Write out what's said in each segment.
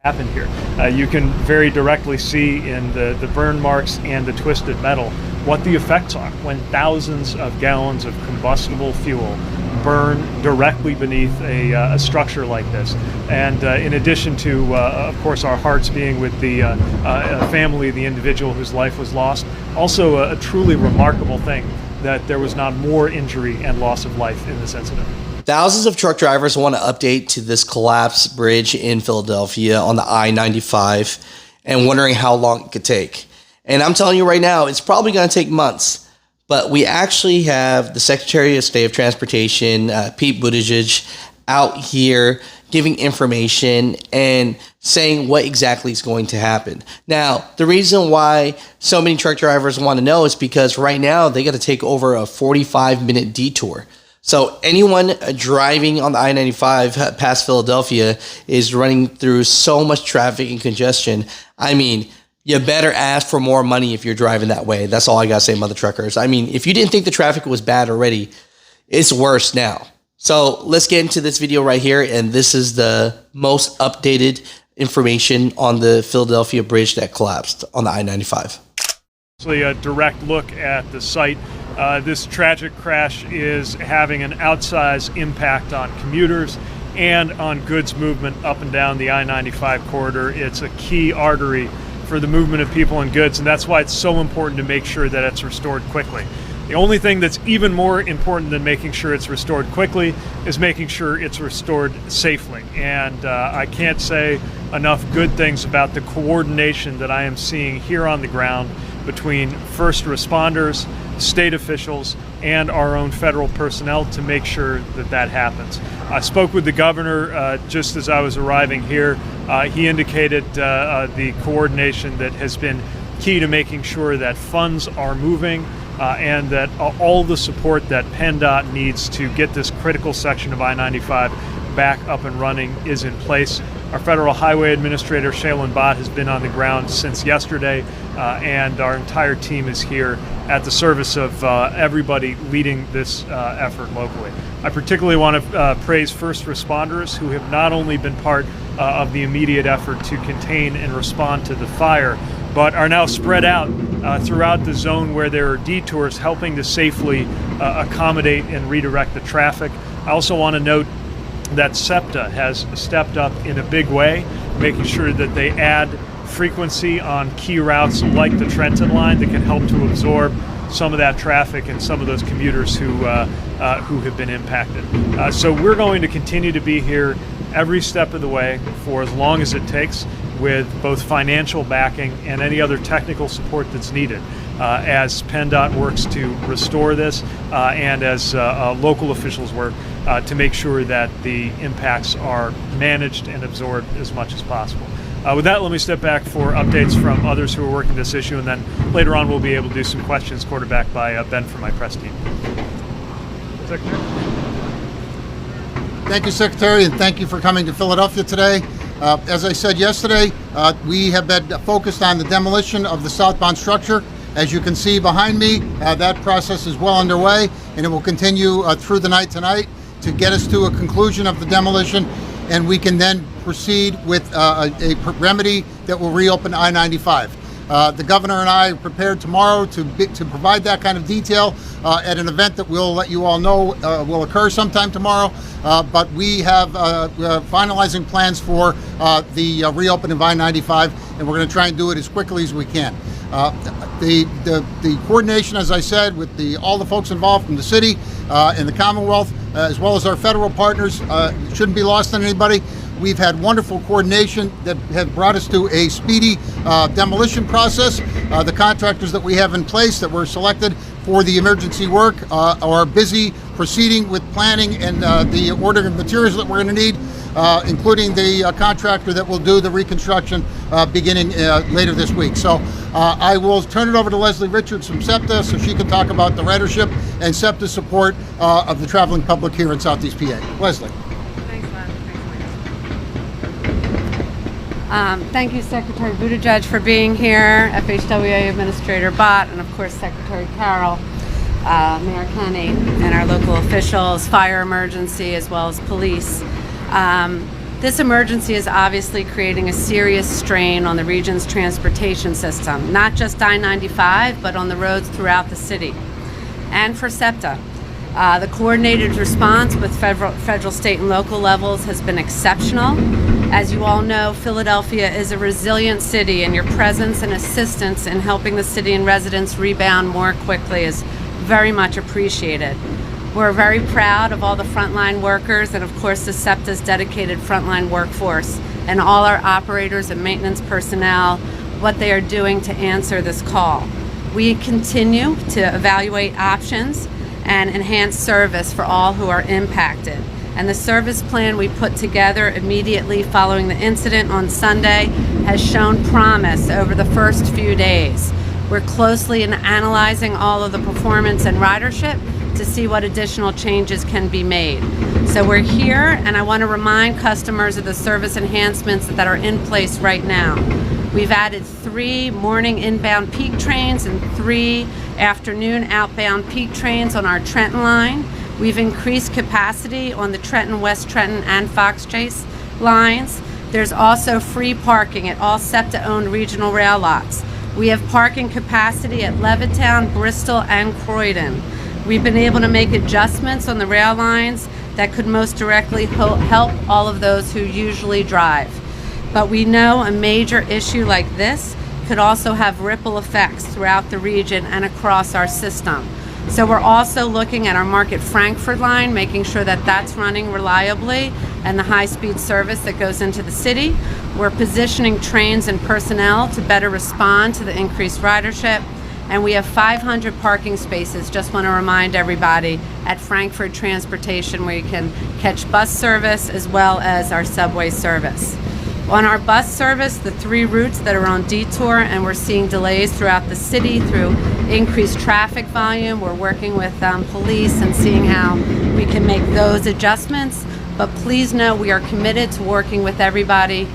happened here. You can very directly see in the burn marks and the twisted metal what the effects are when thousands of gallons of combustible fuel burn directly beneath a structure like this. And in addition to, of course, our hearts being with the family of the individual whose life was lost, also a truly remarkable thing that there was not more injury and loss of life in this incident. Thousands of truck drivers want to update to this collapsed bridge in Philadelphia on the I-95 and wondering how long it could take. And I'm telling you right now, it's probably going to take months. But we actually have the Secretary of State of Transportation, Pete Buttigieg, out here giving information and saying what exactly is going to happen. Now, the reason why so many truck drivers want to know is because right now they got to take over a 45-minute detour. So anyone driving on the I-95 past Philadelphia is running through so much traffic and congestion. I mean, you better ask for more money if you're driving that way. That's all I got to say, mother truckers. I mean, if you didn't think the traffic was bad already, it's worse now. So let's get into this video right here. And this is the most updated information on the Philadelphia bridge that collapsed on the I-95. A direct look at the site. This tragic crash is having an outsized impact on commuters and on goods movement up and down the I-95 corridor. It's a key artery for the movement of people and goods, and that's why it's so important to make sure that it's restored quickly. The only thing that's even more important than making sure it's restored quickly is making sure it's restored safely. And I can't say enough good things about the coordination that I am seeing here on the ground between first responders, state officials, and our own federal personnel to make sure that that happens. I spoke with the governor just as I was arriving here. He indicated the coordination that has been key to making sure that funds are moving and that all the support that PennDOT needs to get this critical section of I-95 back up and running is in place. Our Federal Highway Administrator, Shaylin Bott, has been on the ground since yesterday, and our entire team is here at the service of everybody leading this effort locally. I particularly want to praise first responders who have not only been part of the immediate effort to contain and respond to the fire, but are now spread out throughout the zone where there are detours, helping to safely accommodate and redirect the traffic. I also want to note that SEPTA has stepped up in a big way, making sure that they add frequency on key routes like the Trenton line that can help to absorb some of that traffic and some of those commuters who have been impacted. So we're going to continue to be here every step of the way for as long as it takes, with both financial backing and any other technical support that's needed as PennDOT works to restore this and as local officials work to make sure that the impacts are managed and absorbed as much as possible. With that, let me step back for updates from others who are working this issue, and then later on we'll be able to do some questions quarterbacked by Ben from my press team. Secretary? Thank you, Secretary, and thank you for coming to Philadelphia today. As I said yesterday, we have been focused on the demolition of the southbound structure. As you can see behind me, that process is well underway, and it will continue through the night tonight to get us to a conclusion of the demolition, and we can then proceed with a remedy that will reopen I-95. The governor and I are prepared tomorrow to provide that kind of detail at an event that we'll let you all know will occur sometime tomorrow. But we have finalizing plans for the reopening of I-95, and we're going to try and do it as quickly as we can. The coordination, as I said, with all the folks involved from the city and the Commonwealth, as well as our federal partners, shouldn't be lost on anybody. We've had wonderful coordination that has brought us to a speedy demolition process. The contractors that we have in place that were selected for the emergency work are busy proceeding with planning and the ordering of materials that we're going to need, including the contractor that will do the reconstruction beginning later this week. So I will turn it over to Leslie Richards from SEPTA so she can talk about the ridership and SEPTA's support of the traveling public here in Southeast PA. Leslie. Thank you, Secretary Buttigieg, for being here, FHWA Administrator Bott, and of course Secretary Carroll, Mayor Kenny, and our local officials, fire emergency, as well as police. This emergency is obviously creating a serious strain on the region's transportation system, not just I-95, but on the roads throughout the city. And for SEPTA, the coordinated response with federal, state, and local levels has been exceptional. As you all know, Philadelphia is a resilient city, and your presence and assistance in helping the city and residents rebound more quickly is very much appreciated. We're very proud of all the frontline workers and, of course, the SEPTA's dedicated frontline workforce and all our operators and maintenance personnel, what they are doing to answer this call. We continue to evaluate options and enhance service for all who are impacted. And the service plan we put together immediately following the incident on Sunday has shown promise over the first few days. We're closely analyzing all of the performance and ridership to see what additional changes can be made. So we're here, and I want to remind customers of the service enhancements that are in place right now. We've added 3 morning inbound peak trains and 3 afternoon outbound peak trains on our Trenton line. We've increased capacity on the Trenton, West Trenton, and Fox Chase lines. There's also free parking at all SEPTA-owned regional rail lots. We have parking capacity at Levittown, Bristol, and Croydon. We've been able to make adjustments on the rail lines that could most directly help all of those who usually drive. But we know a major issue like this could also have ripple effects throughout the region and across our system. So we're also looking at our Market Frankfurt line, making sure that that's running reliably and the high-speed service that goes into the city. We're positioning trains and personnel to better respond to the increased ridership. And we have 500 parking spaces, just want to remind everybody, at Frankfurt Transportation, where you can catch bus service as well as our subway service. On our bus service, the 3 routes that are on detour, and we're seeing delays throughout the city through increased traffic volume. We're working with police and seeing how we can make those adjustments. But please know we are committed to working with everybody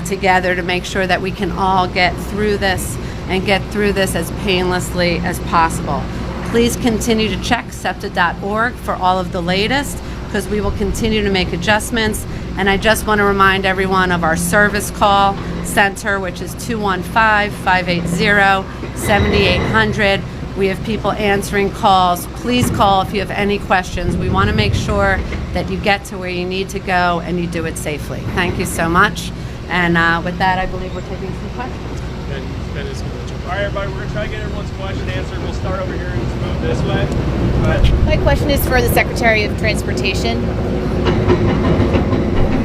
together to make sure that we can all get through this and get through this as painlessly as possible. Please continue to check SEPTA.org for all of the latest, because we will continue to make adjustments. And I just want to remind everyone of our service call center, which is 215-580-7800. We have people answering calls. Please call if you have any questions. We want to make sure that you get to where you need to go and you do it safely. Thank you so much. And with that, I believe we're taking some questions. That is good. All right, everybody, we're going to try to get everyone's question answered. We'll start over here and move this way. Go ahead. My question is for the Secretary of Transportation.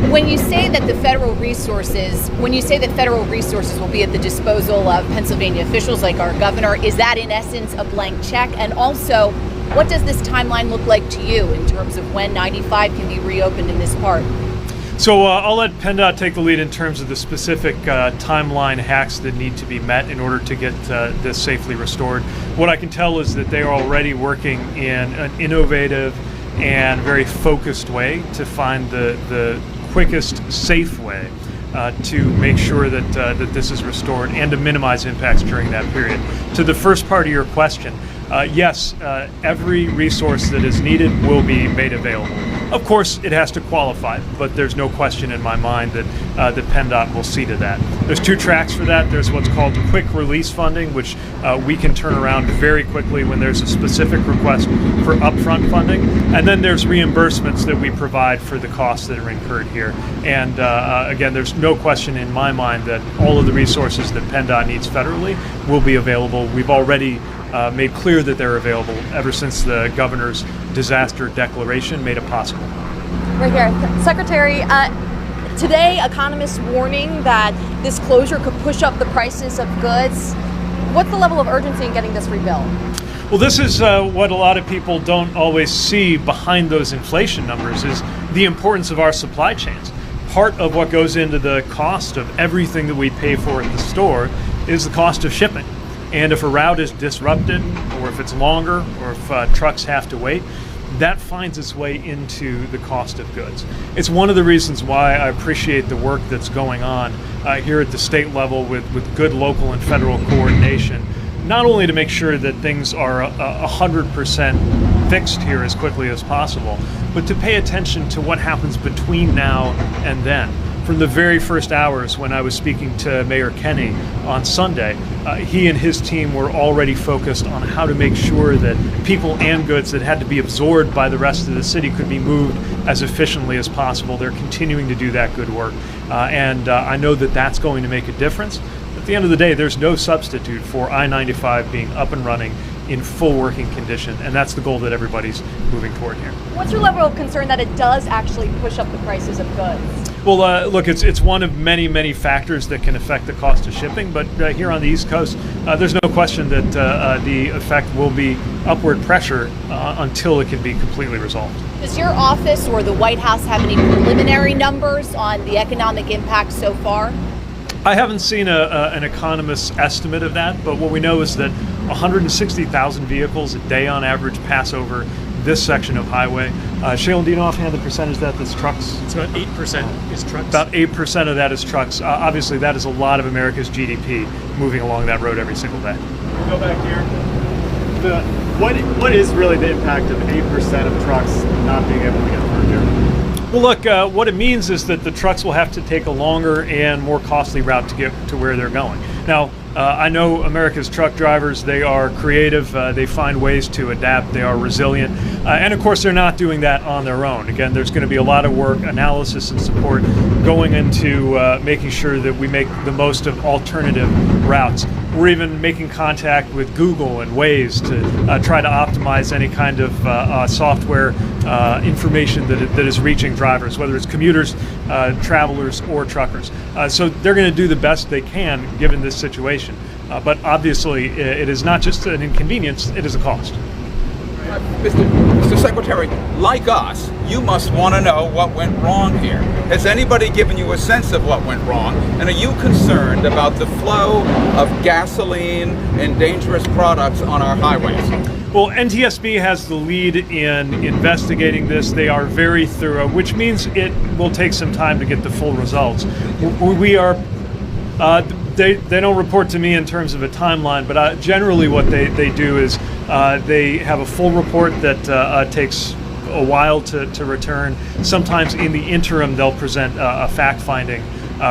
When you say that federal resources will be at the disposal of Pennsylvania officials like our governor, is that in essence a blank check? And also, what does this timeline look like to you in terms of when 95 can be reopened in this part? So I'll let PennDOT take the lead in terms of the specific timeline hacks that need to be met in order to get this safely restored. What I can tell is that they are already working in an innovative and very focused way to find the quickest, safe way to make sure that that this is restored and to minimize impacts during that period. To the first part of your question, yes, every resource that is needed will be made available. Of course, it has to qualify, but there's no question in my mind that that PennDOT will see to that. There's 2 tracks for that. There's what's called quick release funding, which we can turn around very quickly when there's a specific request for upfront funding. And then there's reimbursements that we provide for the costs that are incurred here. And again, there's no question in my mind that all of the resources that PennDOT needs federally will be available. We've already made clear that they're available ever since the governor's disaster declaration made it possible. Right here. Secretary, today economists warning that this closure could push up the prices of goods. What's the level of urgency in getting this rebuilt? Well, this is what a lot of people don't always see behind those inflation numbers is the importance of our supply chains. Part of what goes into the cost of everything that we pay for at the store is the cost of shipping. And if a route is disrupted, or if it's longer, or if trucks have to wait, that finds its way into the cost of goods. It's one of the reasons why I appreciate the work that's going on here at the state level with good local and federal coordination, not only to make sure that things are 100% fixed here as quickly as possible, but to pay attention to what happens between now and then. From the very first hours when I was speaking to Mayor Kenny on Sunday, he and his team were already focused on how to make sure that people and goods that had to be absorbed by the rest of the city could be moved as efficiently as possible. They're continuing to do that good work, and I know that that's going to make a difference. At the end of the day, there's no substitute for I-95 being up and running in full working condition, and that's the goal that everybody's moving toward here. What's your level of concern that it does actually push up the prices of goods? Well, look, it's one of many, many factors that can affect the cost of shipping, but here on the East Coast, there's no question that the effect will be upward pressure until it can be completely resolved. Does your office or the White House have any preliminary numbers on the economic impact so far? I haven't seen an economist's estimate of that, but what we know is that 160,000 vehicles a day on average pass over this section of highway. Shaylin, do you know offhand the percentage that's trucks? It's about 8% is trucks. About 8% of that is trucks. Obviously, that is a lot of America's GDP moving along that road every single day. Go back here. What is really the impact of 8% of trucks not being able to get through here? Well, look, what it means is that the trucks will have to take a longer and more costly route to get to where they're going. Now, I know America's truck drivers, they are creative, they find ways to adapt, they are resilient, and of course they're not doing that on their own. Again, there's going to be a lot of work, analysis, and support going into making sure that we make the most of alternative routes. We're even making contact with Google and Waze to try to optimize any kind of software information that is reaching drivers, whether it's commuters, travelers, or truckers. So they're going to do the best they can given this situation. But obviously, it is not just an inconvenience, it is a cost. Mr. Secretary, like us, you must want to know what went wrong here. Has anybody given you a sense of what went wrong? And are you concerned about the flow of gasoline and dangerous products on our highways? Well, NTSB has the lead in investigating this. They are very thorough, which means it will take some time to get the full results. We are, they don't report to me in terms of a timeline, but generally what they do is they have a full report that takes a while to return. Sometimes in the interim, they'll present a fact-finding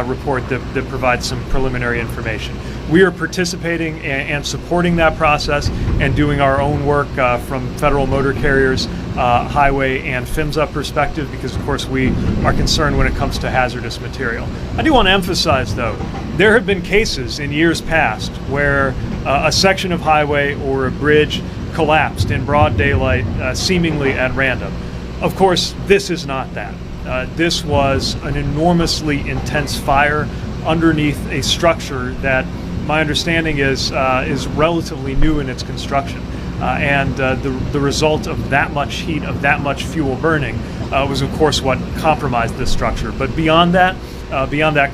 report that provides some preliminary information. We are participating and supporting that process and doing our own work from federal motor carriers, highway, and PHMSA perspective, because of course we are concerned when it comes to hazardous material. I do want to emphasize, though, there have been cases in years past where a section of highway or a bridge collapsed in broad daylight, seemingly at random. Of course, this is not that. This was an enormously intense fire underneath a structure that my understanding is relatively new in its construction. And the result of that much heat, of that much fuel burning, was of course what compromised this structure. But beyond that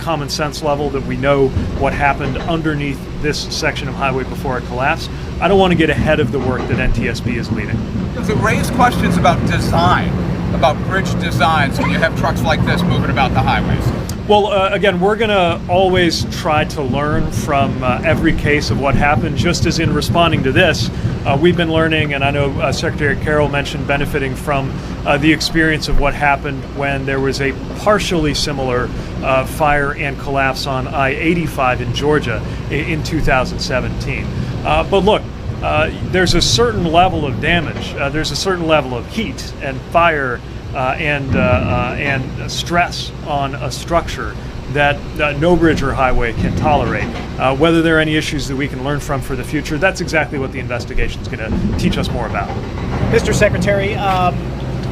common sense level that we know what happened underneath this section of highway before it collapsed, I don't want to get ahead of the work that NTSB is leading. Does it raise questions about design, about bridge designs when you have trucks like this moving about the highways? Well, again, we're going to always try to learn from every case of what happened. Just as in responding to this, we've been learning, and I know Secretary Carroll mentioned benefiting from the experience of what happened when there was a partially similar fire and collapse on I-95 in Georgia in 2017. But look, there's a certain level of damage, there's a certain level of heat and fire and stress on a structure that no bridge or highway can tolerate. Whether there are any issues that we can learn from for the future, that's exactly what the investigation is going to teach us more about. Mr. Secretary,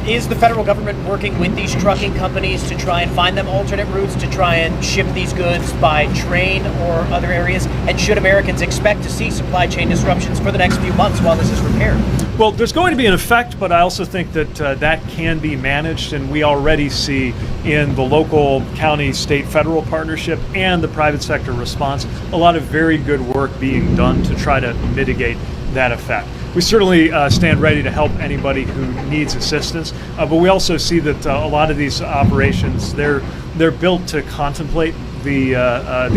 is the federal government working with these trucking companies to try and find them alternate routes to try and ship these goods by train or other areas? And should Americans expect to see supply chain disruptions for the next few months while this is repaired? Well, there's going to be an effect, but I also think that that can be managed, and we already see in the local, county, state, federal partnership and the private sector response a lot of very good work being done to try to mitigate that effect. We certainly stand ready to help anybody who needs assistance, but we also see that a lot of these operations, they're built to contemplate the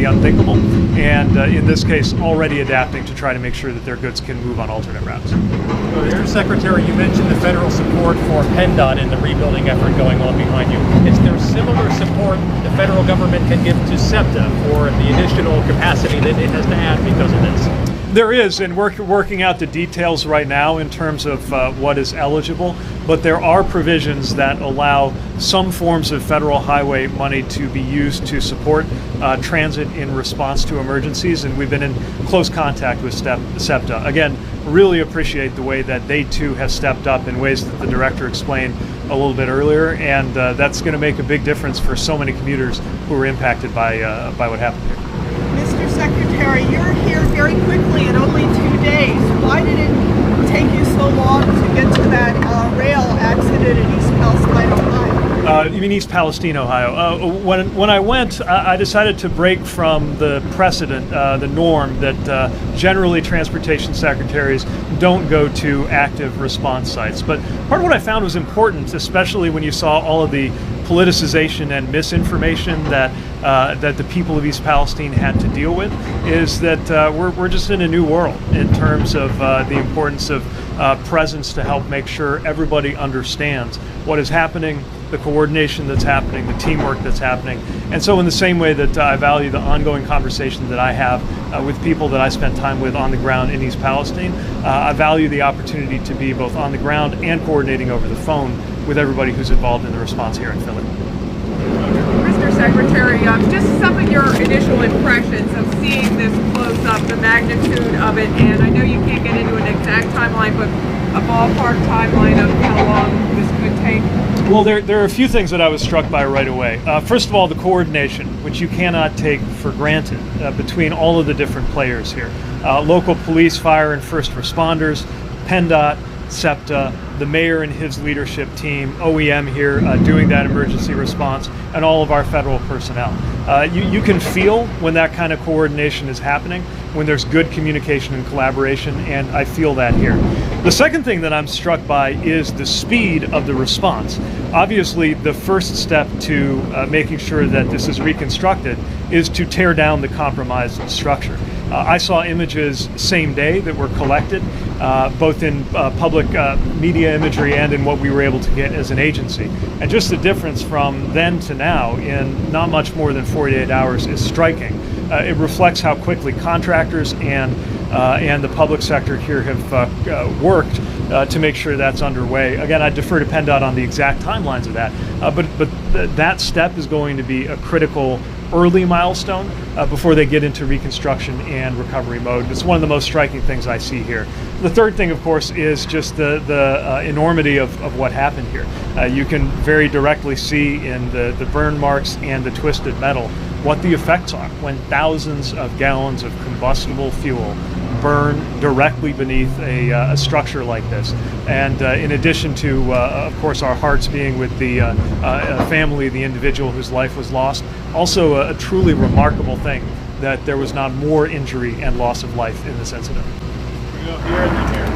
unthinkable, and in this case, already adapting to try to make sure that their goods can move on alternate routes. Mr. Secretary, you mentioned the federal support for PennDOT and the rebuilding effort going on behind you. Is there similar support the federal government can give to SEPTA for the additional capacity that it has to add because of this? There is, and we're working out the details right now in terms of what is eligible, but there are provisions that allow some forms of federal highway money to be used to support transit in response to emergencies, and we've been in close contact with SEPTA. Again, really appreciate the way that they too have stepped up in ways that the director explained a little bit earlier, and that's going to make a big difference for so many commuters who are impacted by what happened here. Mr. Secretary, you're here very quickly in only 2 days. Why did it take you so long to get to that rail accident in East Palestine, Ohio? You mean East Palestine, Ohio? When I went, I decided to break from the precedent, the norm that generally transportation secretaries don't go to active response sites. But part of what I found was important, especially when you saw all of the politicization and misinformation that the people of East Palestine had to deal with, is that we're just in a new world in terms of the importance of presence to help make sure everybody understands what is happening, the coordination that's happening, the teamwork that's happening. And so in the same way that I value the ongoing conversation that I have with people that I spend time with on the ground in East Palestine, I value the opportunity to be both on the ground and coordinating over the phone with everybody who's involved in the response here in Philly. Mr. Secretary, just some of your initial impressions of seeing this close up, the magnitude of it, and I know you can't get into an exact timeline, but a ballpark timeline of how long this could take? Well, there are a few things that I was struck by right away. First of all, the coordination, which you cannot take for granted between all of the different players here. Local police, fire, and first responders, PennDOT, SEPTA, the mayor and his leadership team, OEM here doing that emergency response, and all of our federal personnel. You can feel when that kind of coordination is happening, when there's good communication and collaboration, and I feel that here. The second thing that I'm struck by is the speed of the response. Obviously, the first step to making sure that this is reconstructed is to tear down the compromised structure. I saw images same day that were collected, both in public media imagery and in what we were able to get as an agency. And just the difference from then to now in not much more than 48 hours is striking. It reflects how quickly contractors and the public sector here have worked to make sure that's underway. Again, I defer to PennDOT on the exact timelines of that, but that step is going to be a critical early milestone before they get into reconstruction and recovery mode. It's one of the most striking things I see here. The third thing, of course, is just the enormity of what happened here. You can very directly see in the burn marks and the twisted metal what the effects are when thousands of gallons of combustible fuel burn directly beneath a structure like this. And in addition to, of course, our hearts being with the family, the individual whose life was lost, also a truly remarkable thing that there was not more injury and loss of life in this incident. We go here and then here.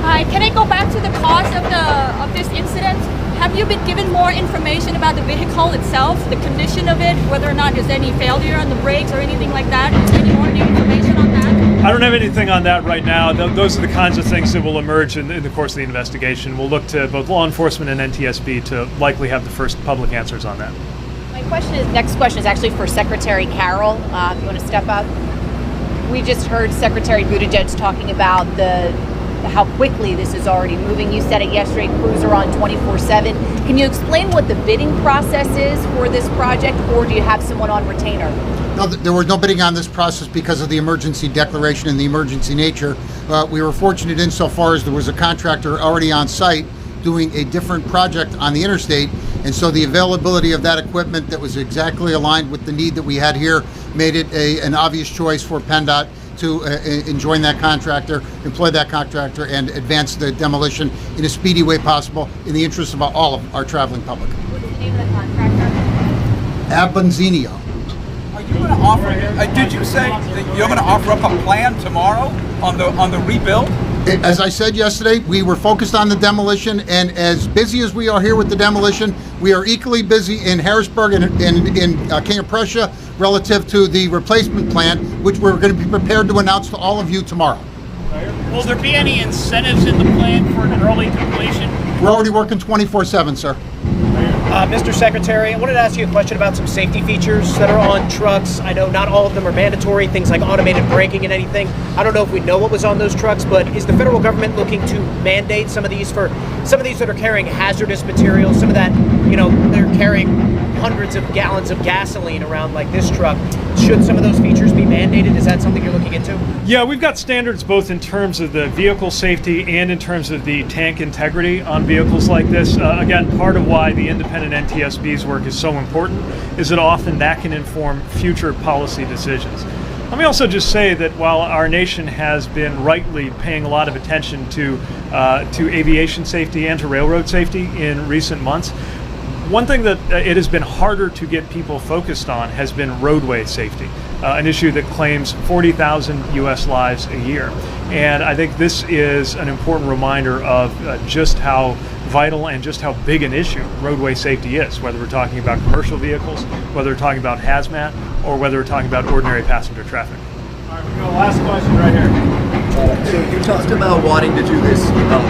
Hi, can I go back to the cause of this incident? Have you been given more information about the vehicle itself, the condition of it, whether or not there's any failure on the brakes or anything like that? Any more information on that? I don't have anything on that right now. Those are the kinds of things that will emerge in the course of the investigation. We'll look to both law enforcement and NTSB to likely have the first public answers on that. My next question is actually for Secretary Carroll. If you want to step up. We just heard Secretary Buttigieg talking about how quickly this is already moving. You said it yesterday, crews are on 24/7. Can you explain what the bidding process is for this project, or do you have someone on retainer? No, there was no bidding on this process because of the emergency declaration and the emergency nature. We were fortunate insofar as there was a contractor already on site doing a different project on the interstate, and so the availability of that equipment that was exactly aligned with the need that we had here made it an obvious choice for PennDOT to join that contractor, employ that contractor, and advance the demolition in a speedy way possible in the interest of all of our traveling public. What's the name of the contractor? Abonzinio. Are you going to offer? Did you say that you're going to offer up a plan tomorrow on the rebuild? As I said yesterday, we were focused on the demolition, and as busy as we are here with the demolition, we are equally busy in Harrisburg and in King of Prussia relative to the replacement plan, which we're going to be prepared to announce to all of you tomorrow. Will there be any incentives in the plan for an early completion? We're already working 24/7, sir. Mr. Secretary, I wanted to ask you a question about some safety features that are on trucks. I know not all of them are mandatory, things like automated braking and anything. I don't know if we know what was on those trucks, but is the federal government looking to mandate some of these for some of these that are carrying hazardous materials, some of that, they're carrying hundreds of gallons of gasoline around like this truck. Should some of those features be mandated? Is that something you're looking into? Yeah, we've got standards both in terms of the vehicle safety and in terms of the tank integrity on vehicles like this. Again, part of why the independent NTSB's work is so important is that often that can inform future policy decisions. Let me also just say that while our nation has been rightly paying a lot of attention to aviation safety and to railroad safety in recent months, one thing that it has been harder to get people focused on has been roadway safety, an issue that claims 40,000 U.S. lives a year. And I think this is an important reminder of just how vital and just how big an issue roadway safety is, whether we're talking about commercial vehicles, whether we're talking about hazmat, or whether we're talking about ordinary passenger traffic. All right, we go. Last question right here. So you talked about wanting to do this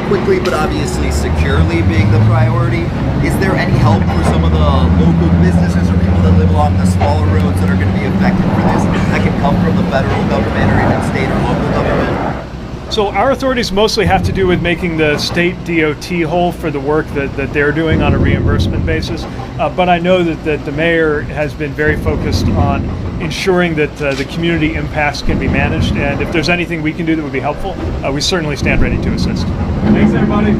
quickly, but obviously securely being the priority. Is there any help for some of the local businesses or people that live along the smaller roads that are going to be affected for this that can come from the federal government or even state or local government? So our authorities mostly have to do with making the state DOT whole for the work that they're doing on a reimbursement basis. But I know that the mayor has been very focused on ensuring that the community impacts can be managed. And if there's anything we can do that would be helpful, we certainly stand ready to assist. Thanks, everybody.